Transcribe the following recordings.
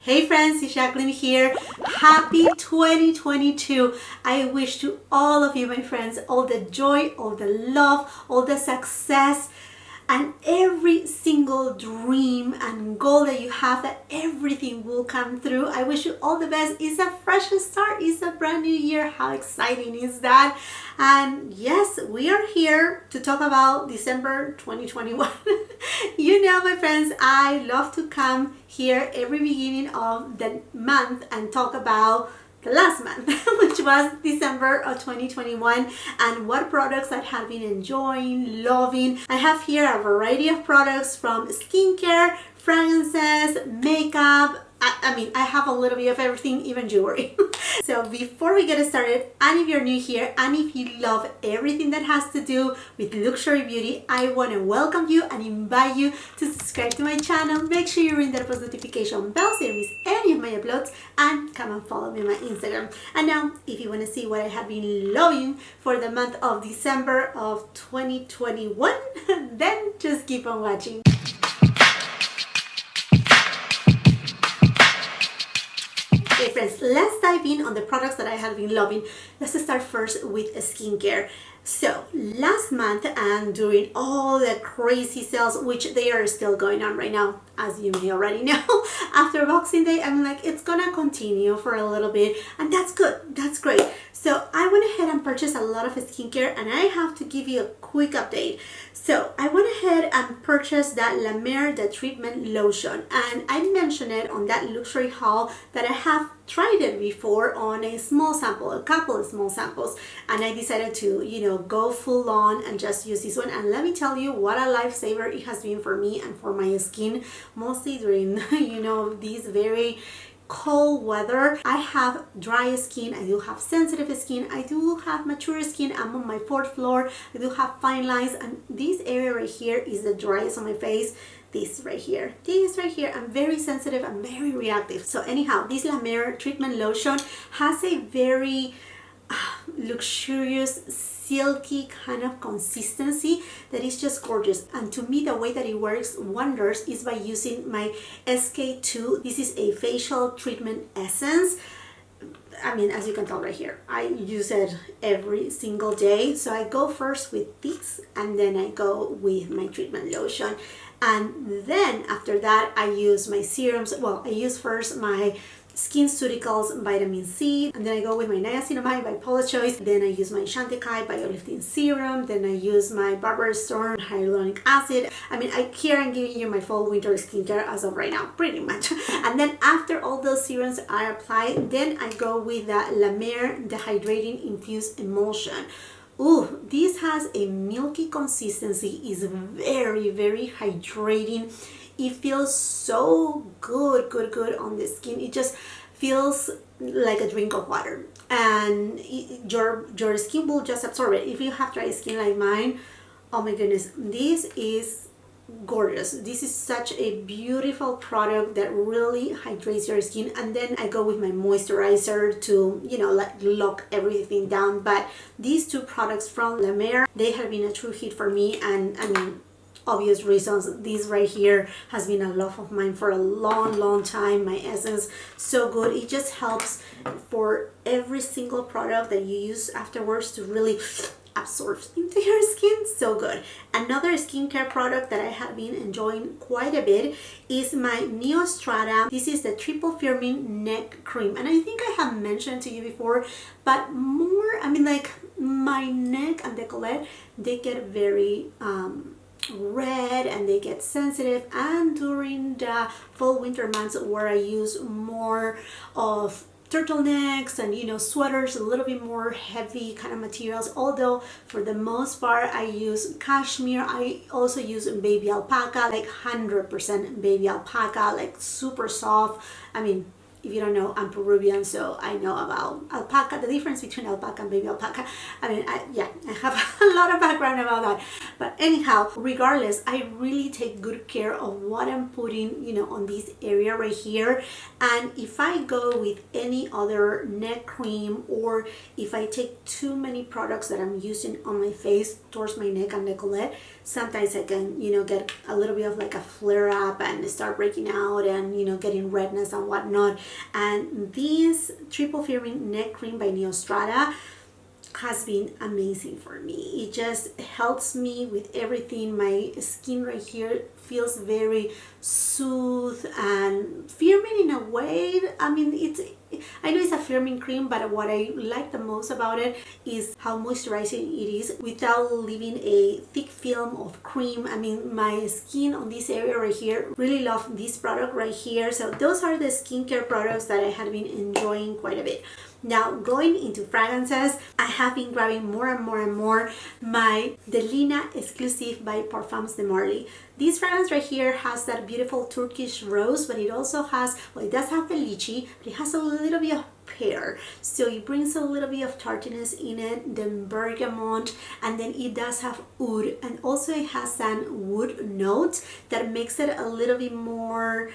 Hey friends, it's Jacqueline here. Happy 2022. I wish to all of you, my friends, all the joy, all the love, all the success, and every single dream and goal that you have, that everything will come through. I wish you all the best. It's a fresh start. It's a brand new year. How exciting is that? And yes, we are here to talk about December 2021. You know, my friends, I love to come here every beginning of the month and talk about the last month, which was December of 2021, and what products I have been enjoying, loving. I have here a variety of products from skincare, fragrances, makeup. I have a little bit of everything, even jewelry. So before we get started, and if you're new here, and if you love everything that has to do with luxury beauty, I want to welcome you and invite you to subscribe to my channel. Make sure you ring that post notification bell so you don't miss any of my uploads, and come and follow me on my Instagram. And now, if you want to see what I have been loving for the month of December of 2021, then just keep on watching. Okay friends, let's dive in on the products that I have been loving. Let's start first with skincare. So last month, and during all the crazy sales, which they are still going on right now, as you may already know, after Boxing Day, I'm like, it's gonna continue for a little bit, and that's good, that's great. So I went ahead and purchased a lot of skincare, and I have to give you a quick update. So I went ahead and purchased that MER The Treatment Lotion, and I mentioned it on that luxury haul that I have tried it before on a small sample, a couple of small samples, and I decided to, you know, go full on and just use this one. And let me tell you what a lifesaver it has been for me and for my skin, mostly during, you know, these very cold weather. I have dry skin, I do have sensitive skin, I do have mature skin. I'm on my 4th floor, I do have fine lines, and this area right here is the driest on my face. This right here, I'm very sensitive, I'm very reactive. So anyhow, this MER Treatment Lotion has a very luxurious, silky kind of consistency that is just gorgeous. And to me, the way that it works wonders is by using my SKII. This is a facial treatment essence. I mean, as you can tell right here, I use it every single day. So I go first with this, and then I go with my treatment lotion. And then after that, I use my serums. Well, I use first my SkinCeuticals Vitamin C, and then I go with my niacinamide by Paula's Choice. Then I use my CHANTECAILLE Biolifting Serum. Then I use my Barbara Sturm Hyaluronic Acid. I mean, here I'm giving you my fall winter skincare as of right now, pretty much. And then after all those serums are applied, then I go with the MER The Hydrating Infused Emulsion. Ooh, this has a milky consistency, is very, very hydrating. It feels so good on the skin. It just feels like a drink of water, and your skin will just absorb it. If you have dry skin like mine, oh my goodness, this is gorgeous. This is such a beautiful product that really hydrates your skin. And then I go with my moisturizer to, you know, like lock everything down. But these two products from MER, they have been a true hit for me, and I mean, obvious reasons. This right here has been a love of mine for a long time. My essence, so good. It just helps for every single product that you use afterwards to really absorb into your skin. So good. Another skincare product that I have been enjoying quite a bit is my NEOSTRATA. This is the triple firming neck cream, and I think I have mentioned to you before, but more, I mean, like my neck and décolleté, they get very red and they get sensitive, and during the fall winter months where I use more of turtlenecks and, you know, sweaters, a little bit more heavy kind of materials, although for the most part I use cashmere. I also use baby alpaca, like 100% baby alpaca, like super soft. I mean, if you don't know, I'm Peruvian, so I know about alpaca, the difference between alpaca and baby alpaca. I mean, I have a lot of background about that. But anyhow, regardless, I really take good care of what I'm putting, you know, on this area right here. And if I go with any other neck cream, or if I take too many products that I'm using on my face towards my neck and décolleté, sometimes I can, you know, get a little bit of like a flare up and start breaking out and, you know, getting redness and whatnot. And this triple firming neck cream by NEOSTRATA has been amazing for me. It just helps me with everything. My skin right here feels very soothed and firming in a way. I mean, I know it's a firming cream, but what I like the most about it is how moisturizing it is without leaving a thick film of cream. I mean, my skin on this area right here, really love this product right here. So those are the skincare products that I have been enjoying quite a bit. Now, going into fragrances, I have been grabbing more and more my DELINA EXCLUSIF by Parfums de Marly. This fragrance right here has that beautiful Turkish rose, but it also has, well, it does have the lychee, but it has a little bit of pear. So it brings a little bit of tartness in it, then bergamot, and then it does have oud, and also it has that wood note that makes it a little bit more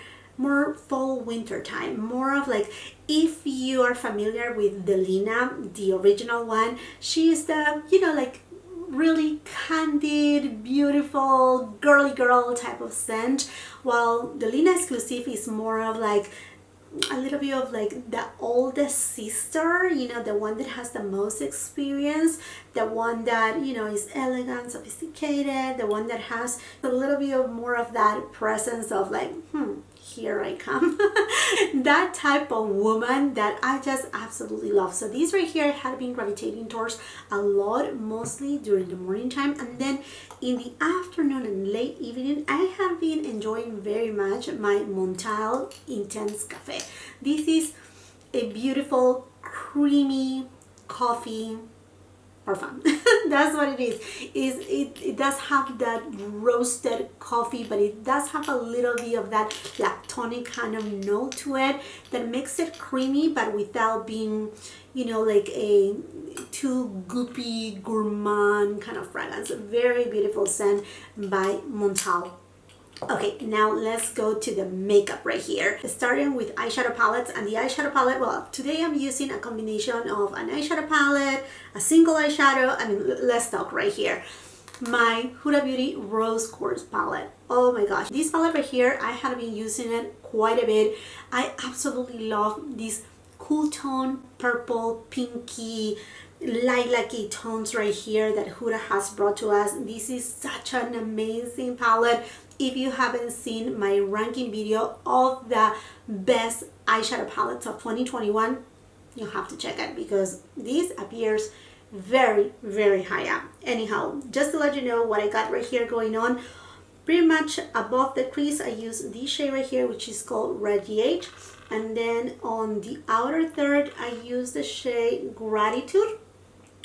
fall winter time, more of like, if you are familiar with DELINA, the original one, she is the, you know, like really candid, beautiful, girly girl type of scent, while DELINA EXCLUSIF is more of like a little bit of like the oldest sister, you know, the one that has the most experience, the one that, you know, is elegant, sophisticated, the one that has a little bit of more of that presence of like, here I come. That type of woman that I just absolutely love. So these right here I had been gravitating towards a lot, mostly during the morning time, and then in the afternoon and late evening I have been enjoying very much my MONTALE Intense Cafe. This is a beautiful creamy coffee parfum. That's what it is. It does have that roasted coffee, but it does have a little bit of that lactonic kind of note to it that makes it creamy, but without being, you know, like a too goopy gourmand kind of fragrance. Very beautiful scent by MONTALE. Okay, now let's go to the makeup right here. Starting with eyeshadow palettes, and the eyeshadow palette, well, today I'm using a combination of an eyeshadow palette, a single eyeshadow. I mean, let's talk right here. My Huda Beauty Rose Quartz palette. Oh my gosh, this palette right here, I have been using it quite a bit. I absolutely love this cool tone, purple, pinky, lilac-y tones right here that Huda has brought to us. This is such an amazing palette. If you haven't seen my ranking video of the best eyeshadow palettes of 2021, you have to check it because this appears very, very high up. Anyhow, just to let you know what I got right here going on, pretty much above the crease I use this shade right here, which is called Radiate, and then on the outer third I use the shade Gratitude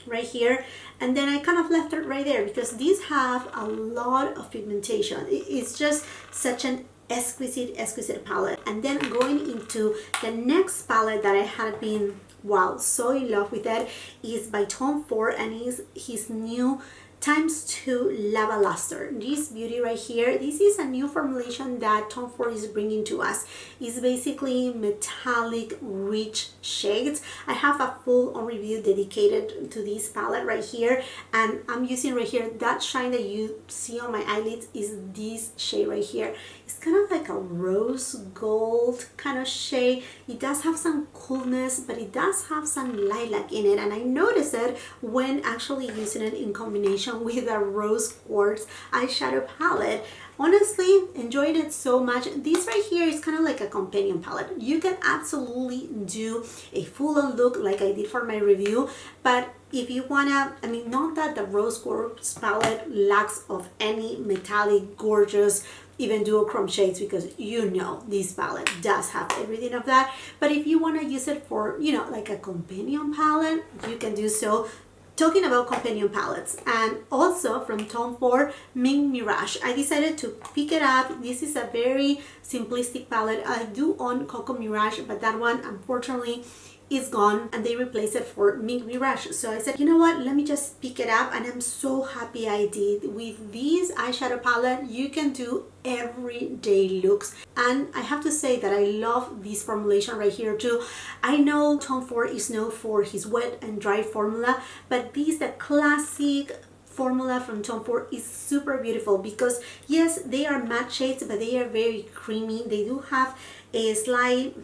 right here, and then I kind of left it right there because these have a lot of pigmentation. It's just such an exquisite palette. And then going into the next palette that I had been, wow, so in love with, it is by Tom Ford, and is his new ×2 Lava Lustre. This beauty right here, this is a new formulation that Tom Ford is bringing to us. It's basically metallic rich shades. I have a full on review dedicated to this palette right here, and I'm using right here, that shine that you see on my eyelids is this shade right here. It's kind of like a rose gold kind of shade. It does have some coolness, but it does have some lilac in it, and I noticed it when actually using it in combination with a rose quartz eyeshadow palette. Honestly, enjoyed it so much. This right here is kind of like a companion palette. You can absolutely do a full-on look like I did for my review, but if you wanna, I mean, not that the rose quartz palette lacks of any metallic, gorgeous, even duochrome shades, because you know this palette does have everything of that. But if you want to use it for, you know, like a companion palette, you can do so. Talking about companion palettes, and also from Tom Ford, Mink Mirage. I decided to pick it up. This is a very simplistic palette. I do own Coco Mirage, but that one unfortunately is gone, and they replaced it for Mink Mirage. So I said, you know what, let me just pick it up, and I'm so happy I did. With this eyeshadow palette, you can do everyday looks, and I have to say that I love this formulation right here too. I know Tom Ford is known for his wet and dry formula, but this is the classic formula from Tom Ford is super beautiful because yes, they are matte shades, but they are very creamy. They do have a slight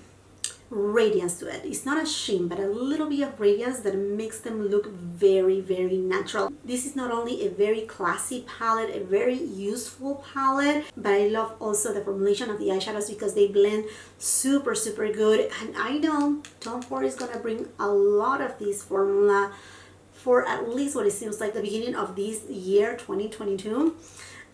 radiance to it. It's not a sheen, but a little bit of radiance that makes them look very, very natural. This is not only a very classy palette, a very useful palette, but I love also the formulation of the eyeshadows because they blend super, super good. And I know Tom Ford is gonna bring a lot of this formula for at least what it seems like the beginning of this year, 2022.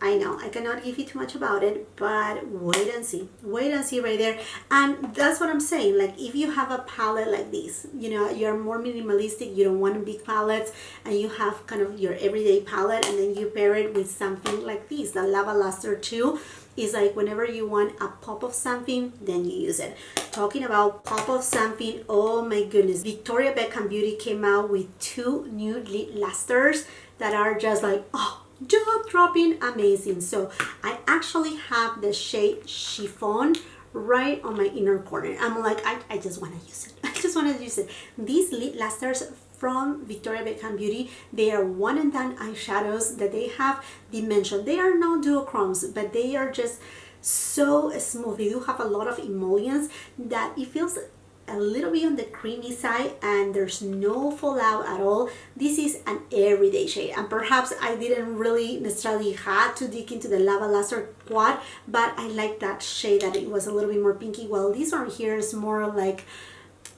I know I cannot give you too much about it, but wait and see right there. And that's what I'm saying, like if you have a palette like this, you know, you're more minimalistic, you don't want big palettes, and you have kind of your everyday palette, and then you pair it with something like this, the Lava Lustre 2 is like whenever you want a pop of something, then you use it. Talking about pop of something, oh my goodness, Victoria Beckham Beauty came out with 2 new lip lustres that are just like, oh, jaw-dropping amazing. So I actually have the shade Chiffon right on my inner corner. I'm like, I just want to use it. I just want to use it. These lip lustres from Victoria Beckham Beauty, they are one and done eyeshadows that they have dimension. They are not duochromes, but they are just so smooth. They do have a lot of emollients that it feels a little bit on the creamy side, and there's no fallout at all. This is an everyday shade, and perhaps I didn't really necessarily have to dig into the Lava Lustre Quad, but I like that shade that it was a little bit more pinky. Well, this one here is more like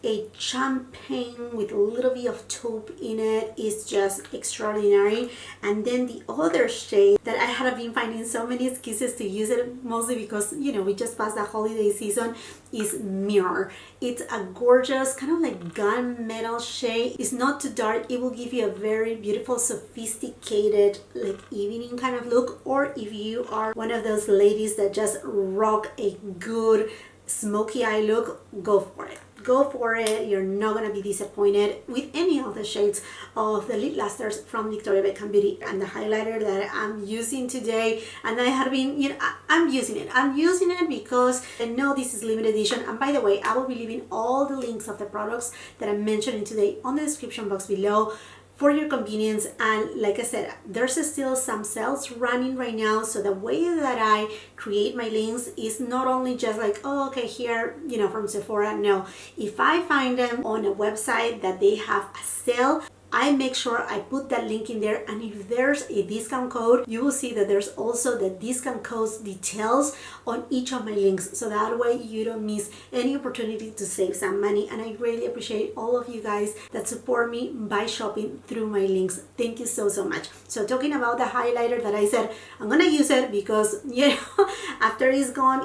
a champagne with a little bit of taupe in it. Is just extraordinary. And then the other shade that I had been finding so many excuses to use it, mostly because, you know, we just passed the holiday season, is Mirror. It's a gorgeous kind of like gunmetal shade. It's not too dark. It will give you a very beautiful, sophisticated, like evening kind of look. Or if you are one of those ladies that just rock a good smoky eye look, go for it. Go for it. You're not going to be disappointed with any of the shades of the lip lustres from Victoria Beckham Beauty. And the highlighter that I'm using today, and I have been, you know, I'm using it because I know this is limited edition. And by the way, I will be leaving all the links of the products that I'm mentioning today on the description box below for your convenience. And like I said, there's still some sales running right now, so the way that I create my links is not only just like, oh, okay, here, you know, from Sephora. No, if I find them on a website that they have a sale, I make sure I put that link in there, and if there's a discount code, you will see that there's also the discount codes details on each of my links, so that way you don't miss any opportunity to save some money. And I really appreciate all of you guys that support me by shopping through my links. Thank you so, so much. So talking about the highlighter that I said I'm gonna use it because, you know, after it's gone,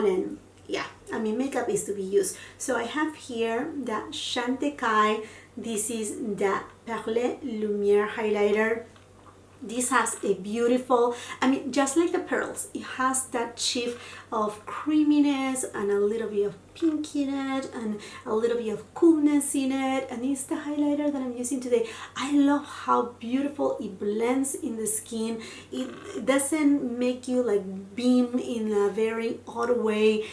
and yeah, I mean, makeup is to be used. So I have here the CHANTECAILLE. This is the Perle Lumiere highlighter. This has a beautiful, I mean, just like the pearls, it has that shift of creaminess and a little bit of pink in it and a little bit of coolness in it. And it's the highlighter that I'm using today. I love how beautiful it blends in the skin. It doesn't make you like beam in a very odd way.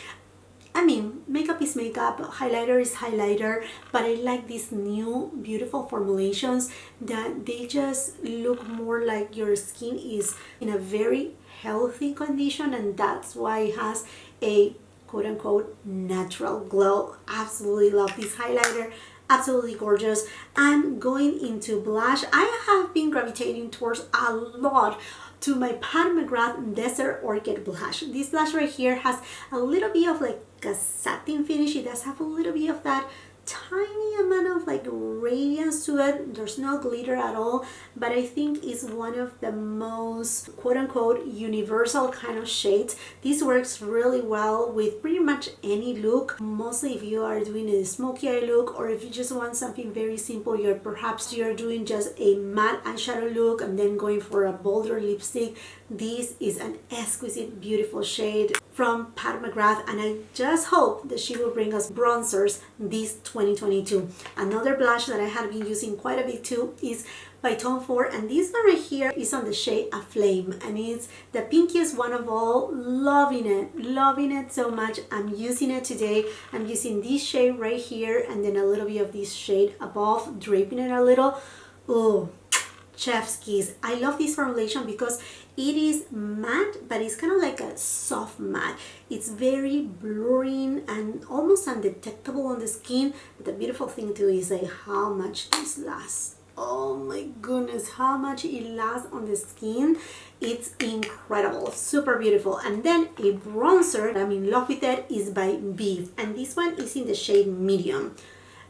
I mean, makeup is makeup, highlighter is highlighter, but I like these new beautiful formulations that they just look more like your skin is in a very healthy condition, and that's why it has a quote-unquote natural glow. Absolutely love this highlighter. Absolutely gorgeous. And going into blush, I have been gravitating towards a lot to my Pat McGrath Desert Orchid blush. This blush right here has a little bit of like a satin finish. It does have a little bit of that tiny amount of like radiance to it. There's no glitter at all, but I think it's one of the most quote-unquote universal kind of shades. This works really well with pretty much any look, mostly if you are doing a smoky eye look, or if you just want something very simple. Perhaps you're doing just a matte eyeshadow look and then going for a bolder lipstick. This is an exquisite, beautiful shade from Pat McGrath, and I just hope that she will bring us bronzers this 2022. Another blush that I have been using quite a bit too is by Tom Ford, and this one right here is on the shade Aflame, and it's the pinkiest one of all. Loving it so much. I'm using it today. I'm using this shade right here and then a little bit of this shade above, draping it a little. Oh, Chef's Kiss. I love this formulation because it is matte, but it's kind of like a soft matte. It's very blurring and almost undetectable on the skin. But the beautiful thing too is like how much this lasts. Oh my goodness, how much it lasts on the skin. It's incredible, super beautiful. And then a bronzer I'm in love with it is by VIEVE, and this one is in the shade medium.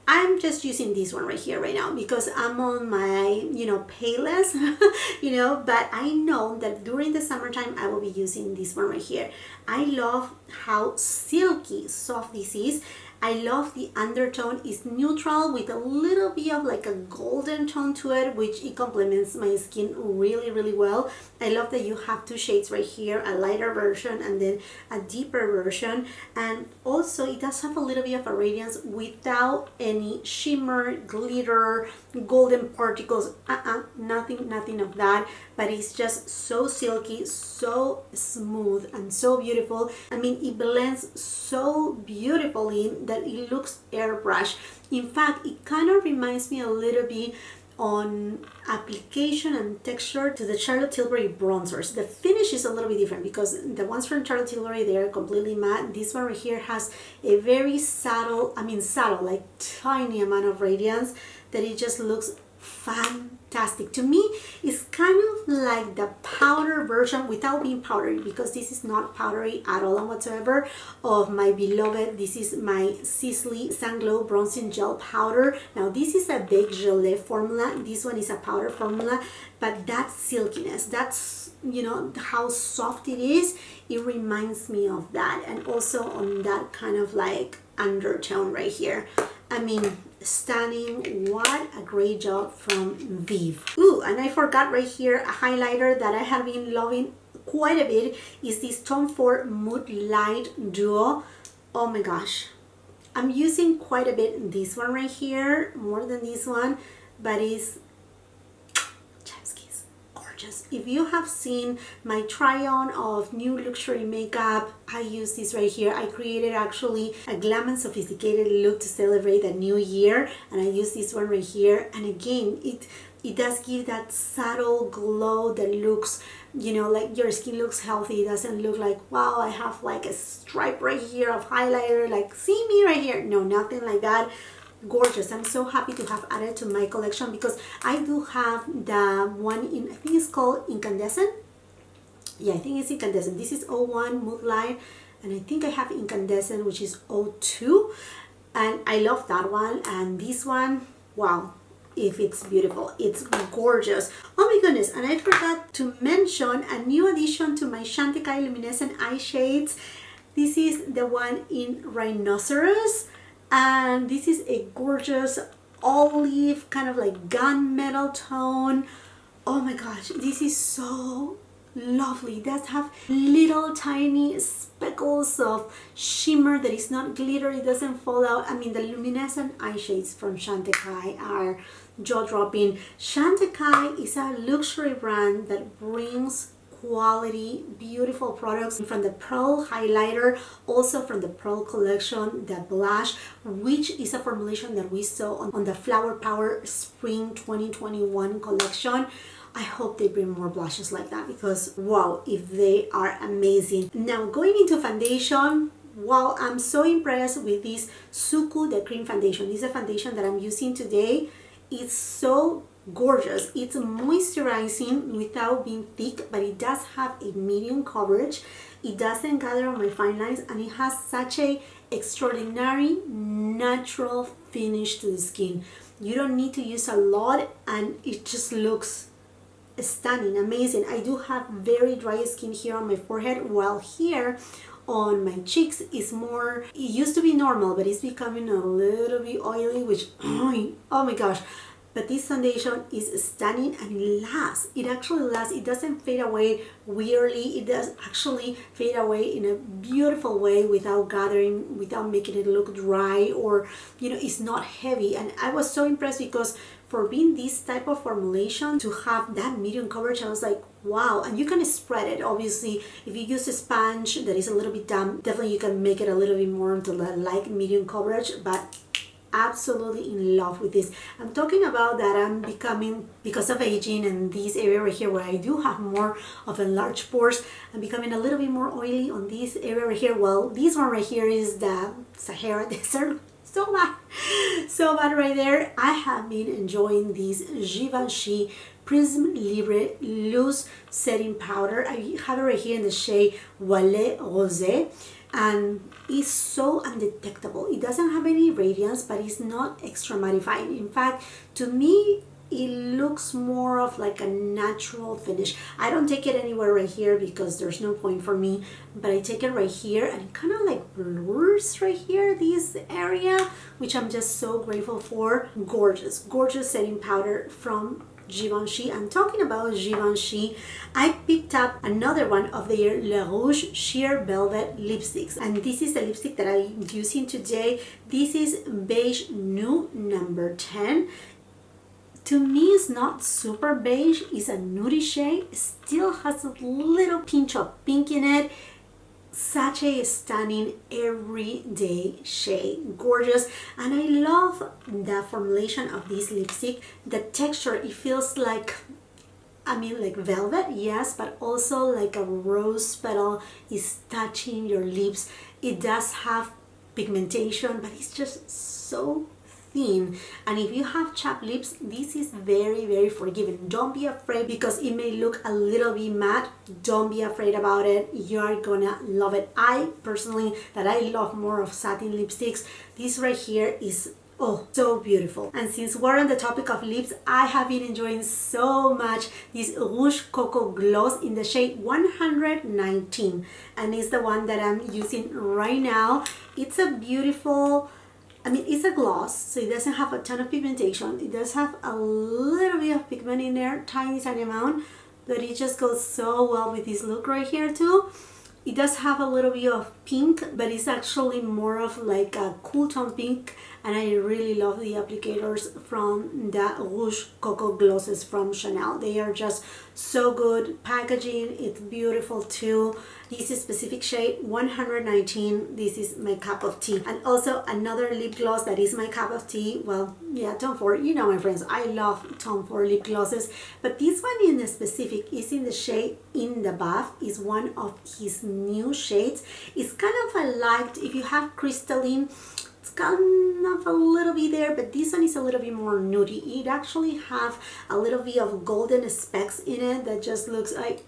I'm just using this one right here right now because I'm on my, palest, but I know that during the summertime I will be using this one right here. I love how silky soft this is. I love the undertone is neutral with a little bit of like a golden tone to it, which it complements my skin really, really well. I love that you have two shades right here, a lighter version and then a deeper version. And also it does have a little bit of a radiance without any shimmer, glitter, golden particles, nothing of that. But it's just so silky, so smooth and so beautiful. I mean, it blends so beautifully that it looks airbrush. In fact, it kind of reminds me a little bit on application and texture to the Charlotte Tilbury bronzers. The finish is a little bit different because the ones from Charlotte Tilbury, they are completely matte. This one right here has a very subtle, like tiny amount of radiance that it just looks fantastic. To me, it's kind of like the powder version without being powdery, because this is not powdery at all and whatsoever, of my beloved, this is my Sisley Sun Glow Bronzing Gel Powder. Now this is a baked gelée formula, this one is a powder formula, but that silkiness, that's, how soft it is, it reminds me of that. And also on that kind of like undertone right here. I mean, stunning. What a great job from VIEVE. Ooh, and I forgot right here a highlighter that I have been loving quite a bit is this Tom Ford Mood Light Duo. Oh my gosh, I'm using quite a bit this one right here, more than this one, but it's gorgeous. If you have seen my try on of new luxury makeup, I use this right here. I created actually a glam and sophisticated look to celebrate the new year, and I use this one right here. And again, it does give that subtle glow that looks, like your skin looks healthy. It doesn't look like, wow, I have like a stripe right here of highlighter, like see me right here. No, nothing like that. Gorgeous. I'm so happy to have added to my collection because I do have the one in, I think it's called Incandescent. Yeah, I think it's Incandescent. This is 01 Mood Light, and I think I have Incandescent, which is 02, and I love that one. And this one, wow, if it's beautiful, it's gorgeous. Oh my goodness, and I forgot to mention a new addition to my Chantecaille Luminescent eye shades. This is the one in Rhinoceros, and this is a gorgeous olive kind of like gunmetal tone. Oh my gosh, this is so lovely. It does have little tiny speckles of shimmer that is not glitter. It doesn't fall out. I mean, the luminescent eye shades from Chantecaille are jaw-dropping. Chantecaille is a luxury brand that brings quality, beautiful products from the Perle highlighter, also from the Perle collection, the blush, which is a formulation that we saw on the Flower Power Spring 2021 collection. I hope they bring more blushes like that because wow, if they are amazing. Now going into foundation, wow, I'm so impressed with this SUQQU, the cream foundation. This is a foundation that I'm using today. It's so gorgeous. It's moisturizing without being thick, but it does have a medium coverage. It doesn't gather on my fine lines, and it has such a extraordinary natural finish to the skin. You don't need to use a lot, and it just looks stunning, amazing. I do have very dry skin here on my forehead, while here on my cheeks is more, it used to be normal, but it's becoming a little bit oily, which oh my gosh. But this foundation is stunning, and it lasts. It actually lasts. It doesn't fade away weirdly. It does actually fade away in a beautiful way without gathering, without making it look dry, or it's not heavy. And I was so impressed because for being this type of formulation, to have that medium coverage, I was like, wow. And you can spread it. Obviously, if you use a sponge that is a little bit damp, definitely you can make it a little bit more into the light medium coverage. But absolutely in love with this. I'm talking about that I'm becoming, because of aging and this area right here where I do have more of enlarged pores, I'm becoming a little bit more oily on this area right here. Well, this one right here is the Sahara Desert. So bad right there. I have been enjoying this Givenchy Prism Libre Loose Setting Powder. I have it right here in the shade Wallet Rosé, and it's so undetectable. It doesn't have any radiance, but it's not extra mattifying. In fact, to me, it looks more of like a natural finish. I don't take it anywhere right here because there's no point for me, but I take it right here and it kind of like blurs right here, this area, which I'm just so grateful for. Gorgeous, gorgeous setting powder from Givenchy. I'm talking about Givenchy. I picked up another one of their Le Rouge Sheer Velvet lipsticks, and this is the lipstick that I'm using today. This is Beige Nude number 10. To me, it's not super beige. It's a nudie shade. It still has a little pinch of pink in it. Such a stunning everyday shade. Gorgeous. And I love the formulation of this lipstick. The texture, it feels like, I mean, like velvet, yes, but also like a rose petal is touching your lips. It does have pigmentation, but it's just so thin, and if you have chapped lips, this is very, very forgiving. Don't be afraid, because it may look a little bit matte. Don't be afraid about it. You're gonna love it. I personally, that I love more of satin lipsticks, this right here is oh, so beautiful. And since we're on the topic of lips, I have been enjoying so much this Rouge Coco Gloss in the shade 119, and it's the one that I'm using right now. It's a beautiful, I mean, it's a gloss, so it doesn't have a ton of pigmentation. It does have a little bit of pigment in there, tiny amount, but it just goes so well with this look right here too. It does have a little bit of pink, but it's actually more of like a cool tone pink, and I really love the applicators from the Rouge Coco Glosses from Chanel. They are just so good. Packaging, it's beautiful too. This is specific shade 119. This is my cup of tea. And also another lip gloss that is my cup of tea. Well, yeah, Tom Ford, you know my friends, I love Tom Ford lip glosses, but this one in the specific is in the shade In the Bath. Is one of his new shades. It's kind of a light, if you have crystalline, it's kind of a little bit there, but this one is a little bit more nudie. It actually have a little bit of golden specks in it that just looks like,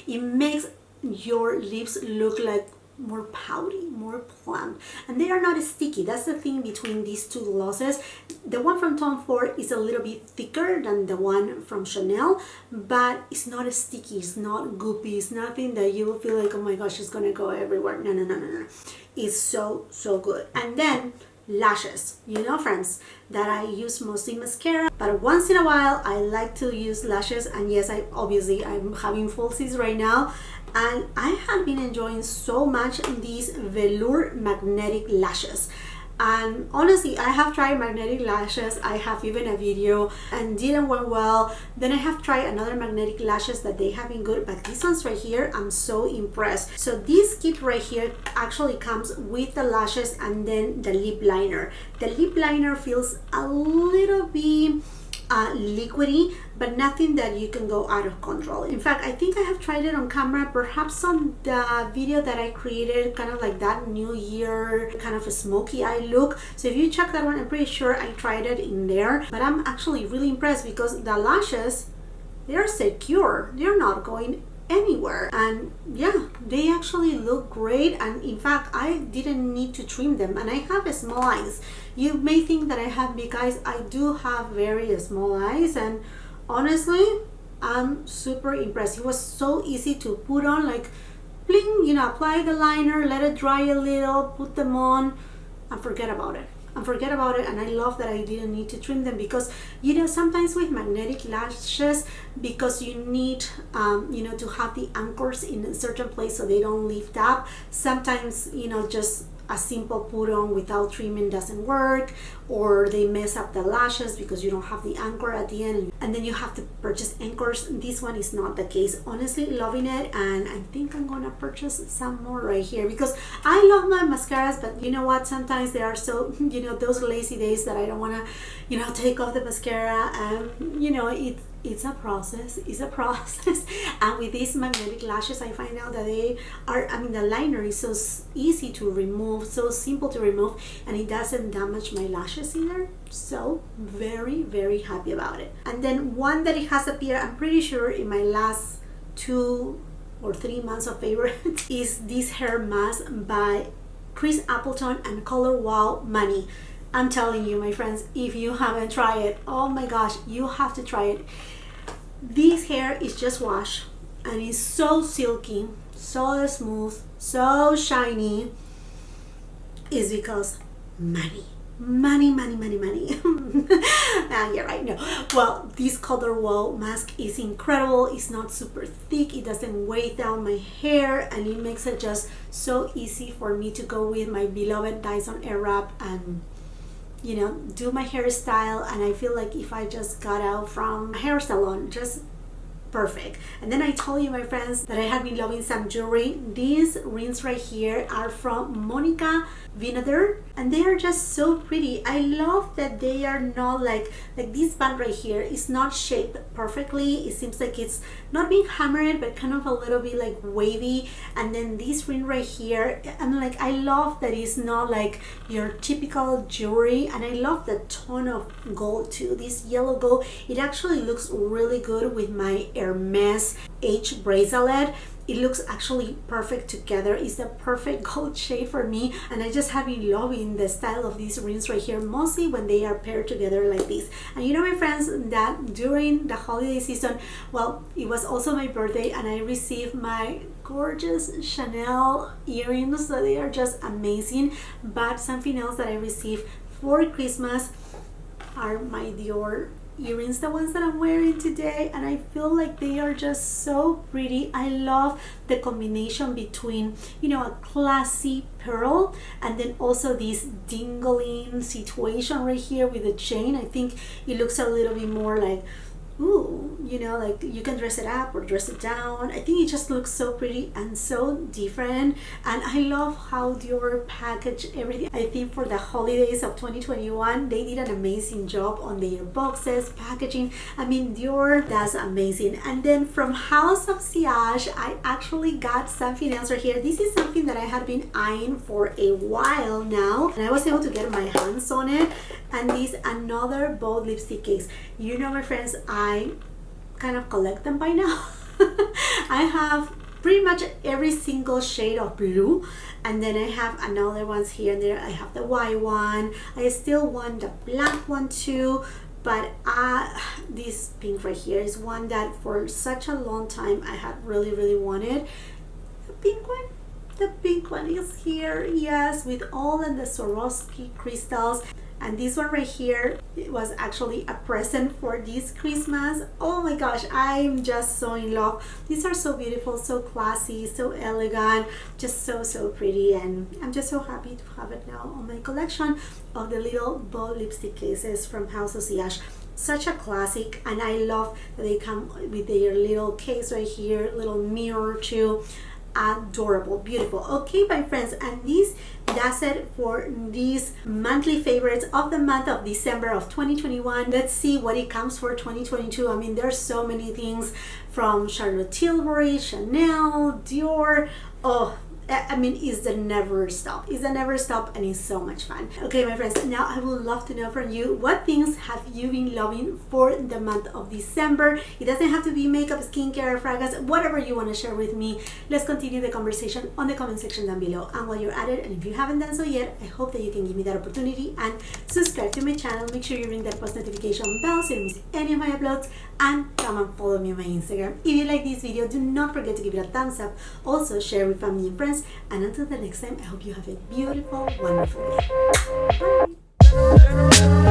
it makes your lips look like more pouty, more plump, and they are not sticky. That's the thing between these two glosses. The one from Tom Ford is a little bit thicker than the one from Chanel, but it's not sticky, it's not goopy, it's nothing that you will feel like, oh my gosh, it's gonna go everywhere. No. It's so good. And then lashes, you know, friends, that I use mostly mascara, but once in a while I like to use lashes. And yes, I'm having falsies right now, and I have been enjoying so much these velour magnetic lashes. And honestly, I have tried magnetic lashes. I have even a video and didn't went well. Then I have tried another magnetic lashes that they have been good, but these ones right here, I'm so impressed. So this kit right here actually comes with the lashes and then the lip liner. The lip liner feels a little bit liquidy, but nothing that you can go out of control. In fact, I think I have tried it on camera, perhaps on the video that I created, kind of like that New Year kind of a smoky eye look. So if you check that one, I'm pretty sure I tried it in there. But I'm actually really impressed because the lashes, they're secure, they're not going anywhere, and yeah, they actually look great. And in fact, I didn't need to trim them, and I have small eyes. You may think that I have big eyes. I do have very small eyes, and honestly, I'm super impressed. It was so easy to put on, like bling, you know, apply the liner, let it dry a little, put them on, and forget about it. And I love that I didn't need to trim them, because you know, sometimes with magnetic lashes, because you need you know, to have the anchors in a certain place so they don't lift up, sometimes, you know, just a simple put on without treatment doesn't work, or they mess up the lashes because you don't have the anchor at the end and then you have to purchase anchors. This one is not the case. Honestly, loving it, and I think I'm gonna purchase some more right here because I love my mascaras, but you know what, sometimes they are so, you know, those lazy days that I don't want to, you know, take off the mascara, and you know, it's a process. And with these magnetic lashes, I find out that they are, I mean, the liner is so easy to remove, so simple to remove, and it doesn't damage my lashes either. So very, very happy about it. And then one that it has appeared, I'm pretty sure, in my last 2 or 3 months of favorite is this hair mask by Chris Appleton and Color Wow Money. I'm telling you, my friends, if you haven't tried it, oh my gosh, you have to try it. This hair is just washed and it's so silky, so smooth, so shiny. Is because money. Yeah, right, no. Well, this Color Wow mask is incredible. It's not super thick, it doesn't weigh down my hair, and it makes it just so easy for me to go with my beloved Dyson Airwrap and, you know, do my hairstyle. And I feel like if I just got out from a hair salon, just perfect. And then I told you, my friends, that I have been loving some jewelry. These rings right here are from VINADER, and they are just so pretty. I love that they are not like this band right here is not shaped perfectly. It seems like it's not being hammered, but kind of a little bit like wavy. And then this ring right here, I'm like, I love that it's not like your typical jewelry, and I love the tone of gold too. This yellow gold, it actually looks really good with my Hermes H bracelet. It looks actually perfect together. It's the perfect gold shade for me, and I just have been loving the style of these rings right here, mostly when they are paired together like this. And you know, my friends, that during the holiday season, well, it was also my birthday, and I received my gorgeous Chanel earrings. So they are just amazing. But something else that I received for Christmas are my DIOR earrings, the ones that I'm wearing today, and I feel like they are just so pretty. I love the combination between, you know, a classy pearl and then also this dingling situation right here with the chain. I think it looks a little bit more like, ooh, you know, like you can dress it up or dress it down. I think it just looks so pretty and so different, and I love how DIOR packaged everything. I think for the holidays of 2021, they did an amazing job on their boxes, packaging. I mean, DIOR does amazing. And then from House of Sillage, I actually got something else right here. This is something that I had been eyeing for a while now, and I was able to get my hands on it. And this another bold lipstick case. You know, my friends, I kind of collect them by now. I have pretty much every single shade of blue, and then I have another ones here and there. I have the white one. I still want the black one too, but this pink right here is one that for such a long time I had really wanted. The pink one. The pink one is here, yes, with all of the Swarovski crystals. And this one right here, it was actually a present for this Christmas. Oh my gosh, I'm just so in love. These are so beautiful, so classy, so elegant, just so pretty, and I'm just so happy to have it now on my collection of the little bold lipstick cases from House of Sillage. Such a classic, and I love that they come with their little case right here, little mirror too. Adorable, beautiful. Okay, my friends, and that's it for these monthly favorites of the month of December of 2021. Let's see what it comes for 2022. I mean, there's so many things from Charlotte Tilbury, Chanel, DIOR. Oh, I mean, it's the never stop. It's the never stop, and it's so much fun. Okay, my friends, now I would love to know from you, what things have you been loving for the month of December? It doesn't have to be makeup, skincare, fragrance, whatever you want to share with me. Let's continue the conversation on the comment section down below. And while you're at it, and if you haven't done so yet, I hope that you can give me that opportunity and subscribe to my channel. Make sure you ring that post notification bell so you don't miss any of my uploads, and come and follow me on my Instagram. If you like this video, do not forget to give it a thumbs up. Also, share with family and friends. And until the next time, I hope you have a beautiful, wonderful day. Bye.